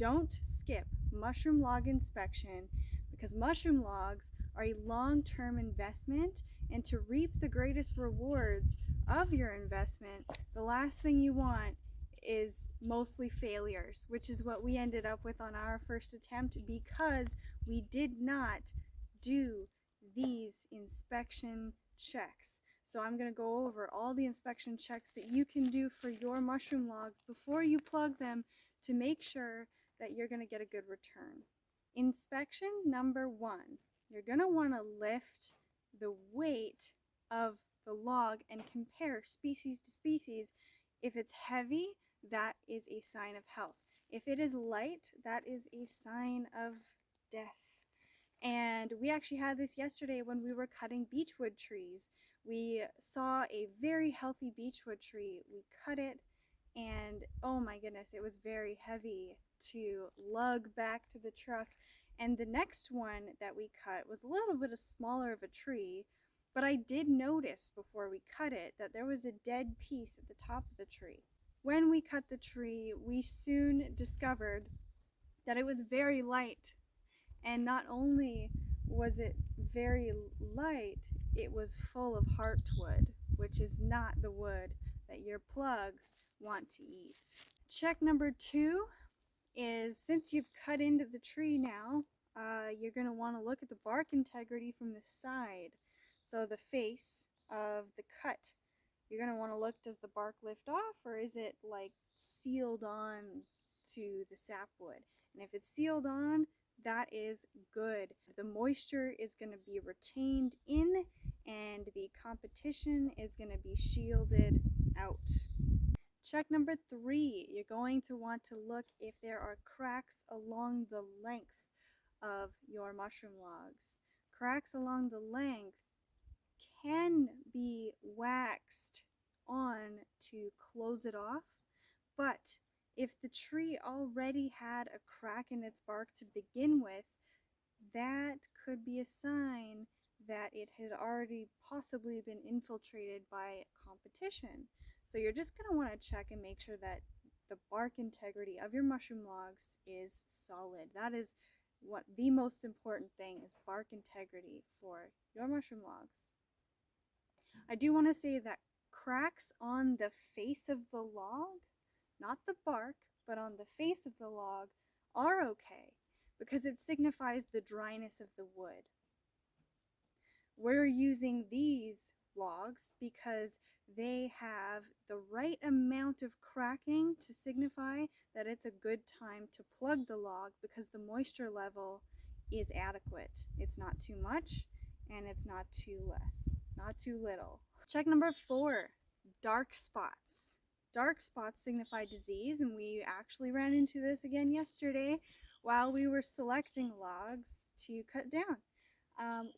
don't skip mushroom log inspection, because mushroom logs are a long-term investment, and to reap the greatest rewards of your investment, the last thing you want is mostly failures, which is what we ended up with on our first attempt because we did not do these inspection checks. So I'm going to go over all the inspection checks that you can do for your mushroom logs before you plug them to make sure that you're going to get a good return. Inspection number 1, you're going to want to lift the weight of the log and compare species to species. If it's heavy, that is a sign of health. If it is light, that is a sign of death. And we actually had this yesterday when we were cutting beechwood trees. We saw a very healthy beechwood tree. We cut it, and oh my goodness, it was very heavy to lug back to the truck. And the next one that we cut was a little bit smaller of a tree, but I did notice before we cut it that there was a dead piece at the top of the tree. When we cut the tree, we soon discovered that it was very light. And not only was it very light, it was full of heartwood, which is not the wood that your plugs want to eat. Check number 2 is, since you've cut into the tree now, you're going to want to look at the bark integrity from the side. So the face of the cut, you're going to want to look, does the bark lift off, or is it like sealed on to the sapwood? And if it's sealed on, that is good. The moisture is going to be retained in, and the competition is going to be shielded out. Check number 3, you're going to want to look if there are cracks along the length of your mushroom logs. Cracks along the length can be waxed on to close it off, but if the tree already had a crack in its bark to begin with, that could be a sign that it had already possibly been infiltrated by competition. So you're just going to want to check and make sure that the bark integrity of your mushroom logs is solid. That is what the most important thing is, bark integrity for your mushroom logs. I do want to say that cracks on the face of the log, not the bark, but on the face of the log, are okay because it signifies the dryness of the wood. We're using these logs because they have the right amount of cracking to signify that it's a good time to plug the log, because the moisture level is adequate. It's not too much and it's not too less, not too little. Check number 4, dark spots. Dark spots signify disease, and we actually ran into this again yesterday while we were selecting logs to cut down.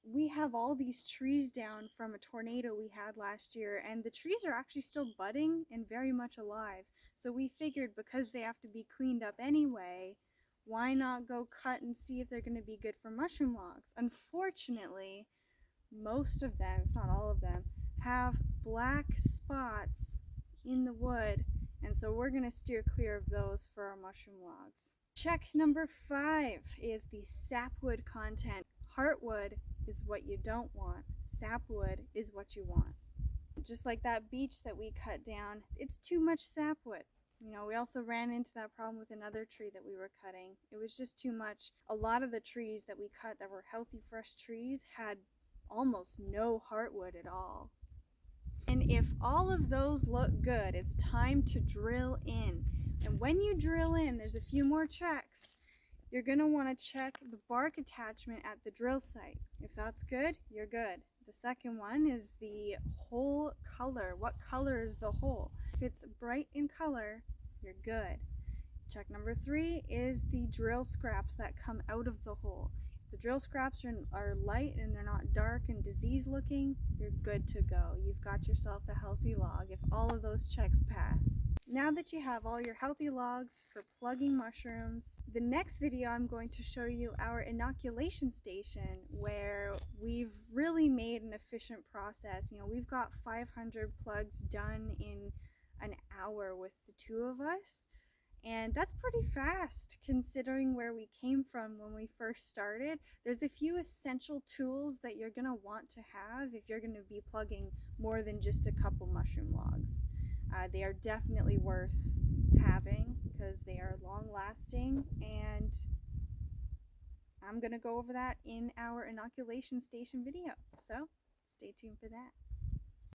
We have all these trees down from a tornado we had last year, and the trees are actually still budding and very much alive. So we figured, because they have to be cleaned up anyway, why not go cut and see if they're going to be good for mushroom logs? Unfortunately, most of them, if not all of them, have black spots in the wood, and so we're going to steer clear of those for our mushroom logs. Check number 5 is the sapwood content. Heartwood is what you don't want. Sapwood is what you want. Just like that beech that we cut down, it's too much sapwood. You know, we also ran into that problem with another tree that we were cutting. It was just too much. A lot of the trees that we cut that were healthy, fresh trees had almost no heartwood at all. And if all of those look good, it's time to drill in. And when you drill in, there's a few more checks. You're going to want to check the bark attachment at the drill site. If that's good, you're good. The second one is the hole color. What color is the hole? If it's bright in color, you're good. Check number 3 is the drill scraps that come out of the hole. If the drill scraps are light and they're not dark and disease looking, you're good to go. You've got yourself a healthy log if all of those checks pass. Now that you have all your healthy logs for plugging mushrooms, the next video I'm going to show you our inoculation station, where we've really made an efficient process. You know, we've got 500 plugs done in an hour with the 2 of us, And that's pretty fast considering where we came from when we first started. There's a few essential tools that you're going to want to have if you're going to be plugging more than just a couple mushroom logs. They are definitely worth having because they are long lasting, and I'm going to go over that in our inoculation station video. So stay tuned for that.